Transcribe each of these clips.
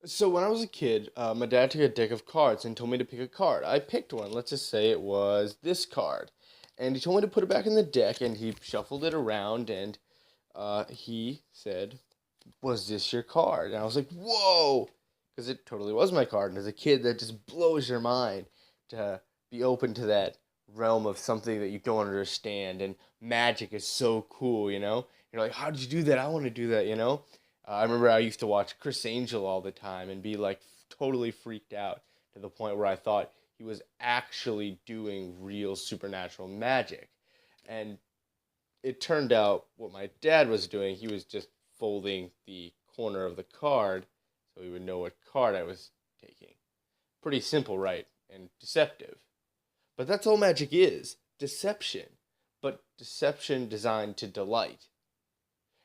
So when I was a kid, my dad took a deck of cards and told me to pick a card. I picked one. Let's just say it was this card, and he told me to put it back in the deck. And he shuffled it around, and he said, "Was this your card?" And I was like, "Whoa!" Because it totally was my card. And as a kid, that just blows your mind to be open to that realm of something that you don't understand. And magic is so cool, you know. You're like, "How did you do that? I want to do that," you know. I remember I used to watch Chris Angel all the time and be like totally freaked out to the point where I thought he was actually doing real supernatural magic. And it turned out what my dad was doing, he was just folding the corner of the card so he would know what card I was taking. Pretty simple, right? And deceptive. But that's all magic is, deception. But deception designed to delight.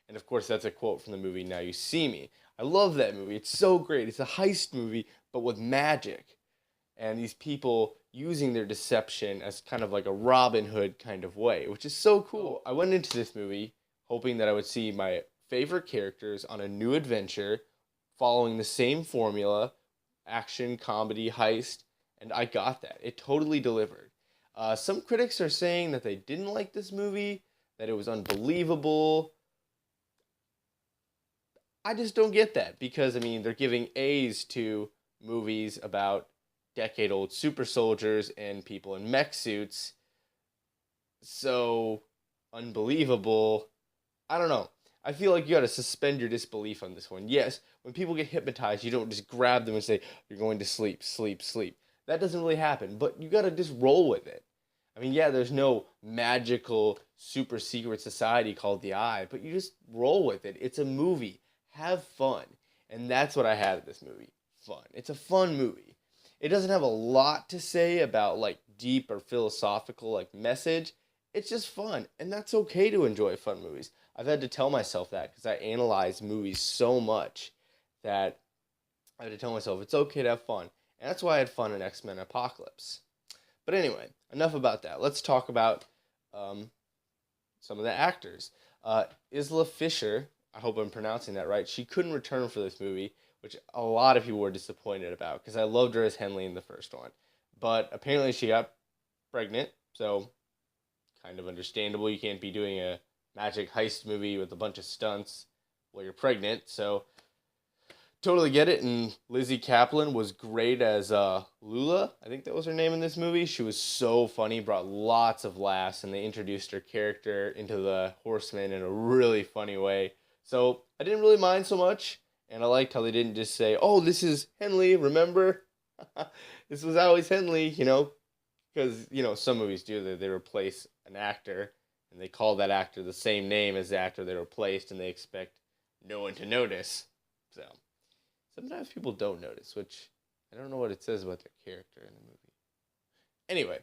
And of course, that's a quote from the movie Now You See Me. I love that movie. It's so great. It's a heist movie, but with magic. And these people using their deception as kind of like a Robin Hood kind of way, which is so cool. I went into this movie hoping that I would see my favorite characters on a new adventure, following the same formula action, comedy, heist, and I got that. It totally delivered. Some critics are saying that they didn't like this movie, that it was unbelievable. I just don't get that because I mean they're giving A's to movies about decade-old super soldiers and people in mech suits. So unbelievable. I don't know. I feel like you got to suspend your disbelief on this one. Yes, when people get hypnotized, you don't just grab them and say you're going to sleep, sleep, sleep. That doesn't really happen, but you got to just roll with it. I mean, yeah, there's no magical super secret society called the Eye, but you just roll with it. It's a movie. Have fun. And that's what I had at this movie. Fun. It's a fun movie. It doesn't have a lot to say about like deep or philosophical like message. It's just fun, and that's okay to enjoy fun movies. I've had to tell myself that because I analyze movies so much that I had to tell myself it's okay to have fun. And that's why I had fun in X Men Apocalypse. But anyway, enough about that. Let's talk about um, some of the actors. Isla Fisher, I hope I'm pronouncing that right, she couldn't return for this movie, which a lot of people were disappointed about because I loved her as Henley in the first one. But apparently she got pregnant, so kind of understandable. You can't be doing a magic heist movie with a bunch of stunts while you're pregnant. So totally get it. And Lizzie Kaplan was great as Lula. I think that was her name in this movie. She was so funny, brought lots of laughs, and they introduced her character into the Horsemen in a really funny way. So I didn't really mind so much, and I liked how they didn't just say, "Oh, this is Henley." Remember, this was always Henley. Because some movies do that. They replace an actor and they call that actor the same name as the actor they replaced, and they expect no one to notice. So sometimes people don't notice, which I don't know what it says about their character in the movie. Anyway,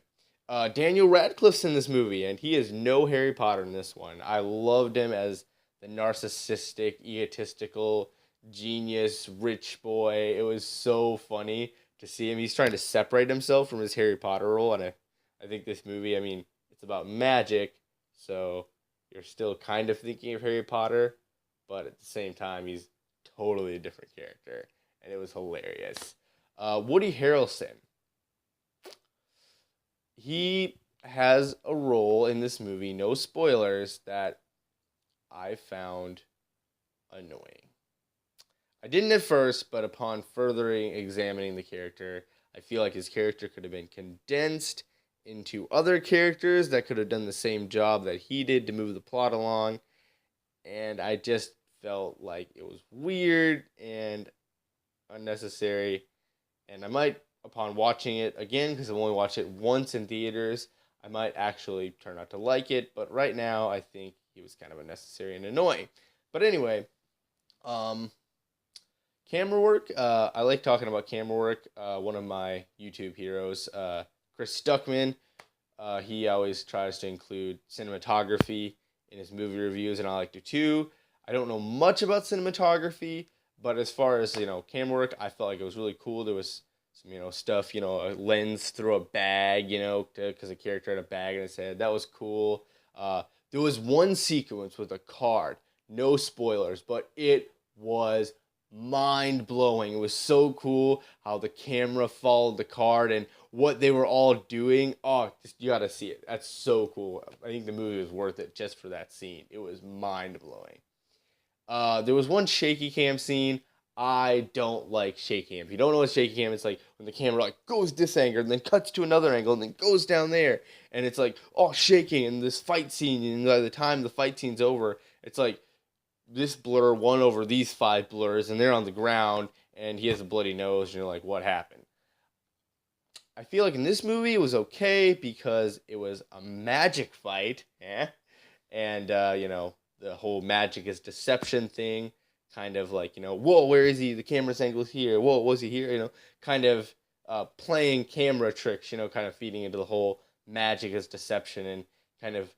Daniel Radcliffe's in this movie, and he is no Harry Potter in this one. I loved him as the narcissistic, egotistical, genius, rich boy. It was so funny to see him. He's trying to separate himself from his Harry Potter role, and I think this movie, I mean, it's about magic, so you're still kind of thinking of Harry Potter, but at the same time, he's totally a different character, and it was hilarious. Woody Harrelson, he has a role in this movie, no spoilers, that I found annoying. I didn't at first, but upon furthering examining the character, I feel like his character could have been condensed into other characters that could have done the same job that he did to move the plot along. And I just felt like it was weird and unnecessary. And I might, upon watching it again, because I've only watched it once in theaters, I might actually turn out to like it. But right now, I think he was kind of unnecessary and annoying. But anyway, um, camera work. I like talking about camera work. One of my YouTube heroes, Chris Stuckman, he always tries to include cinematography in his movie reviews, and I like to too. I don't know much about cinematography, but as far as camera work, I felt like it was really cool. There was some stuff, a lens through a bag, because a character had a bag in his head. That was cool. There was one sequence with a card, no spoilers, but it was mind blowing. It was so cool how the camera followed the card and what they were all doing. Oh, just, you gotta see it. That's so cool. I think the movie was worth it just for that scene. It was mind blowing. There was one shaky cam scene. I don't like shaky cam. If you don't know what shaky cam, it's like when the camera like goes this angle and then cuts to another angle and then goes down there, and it's like all shaking in this fight scene. And by the time the fight scene's over, it's like this blur won over these five blurs, and they're on the ground, and he has a bloody nose, and you're like, what happened? I feel like in this movie it was okay because it was a magic fight, and the whole magic is deception thing, kind of like whoa, where is he? The camera's angle's here. Whoa, was he here? Kind of playing camera tricks. Kind of feeding into the whole magic is deception, and kind of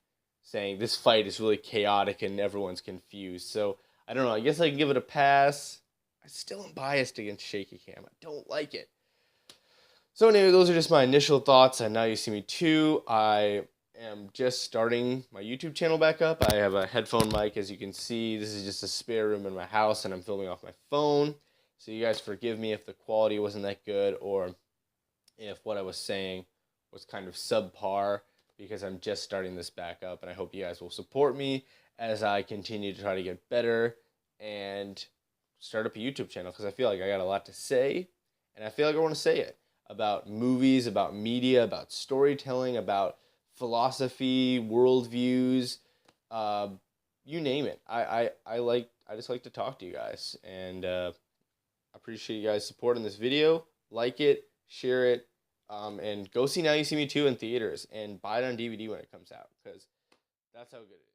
saying this fight is really chaotic and everyone's confused. So I don't know. I guess I can give it a pass. I still am biased against shaky cam. I don't like it. So anyway, those are just my initial thoughts on Now You See Me 2. I am just starting my YouTube channel back up. I have a headphone mic, as you can see. This is just a spare room in my house, and I'm filming off my phone. So you guys forgive me if the quality wasn't that good, or if what I was saying was kind of subpar, because I'm just starting this back up, and I hope you guys will support me as I continue to try to get better and start up a YouTube channel, because I feel like I got a lot to say, and I feel like I want to say it about movies, about media, about storytelling, about philosophy, worldviews, you name it. I just like to talk to you guys, and I appreciate you guys supporting this video. Like it, share it, and go see Now You See Me 2 in theaters, and buy it on DVD when it comes out, because that's how good it is.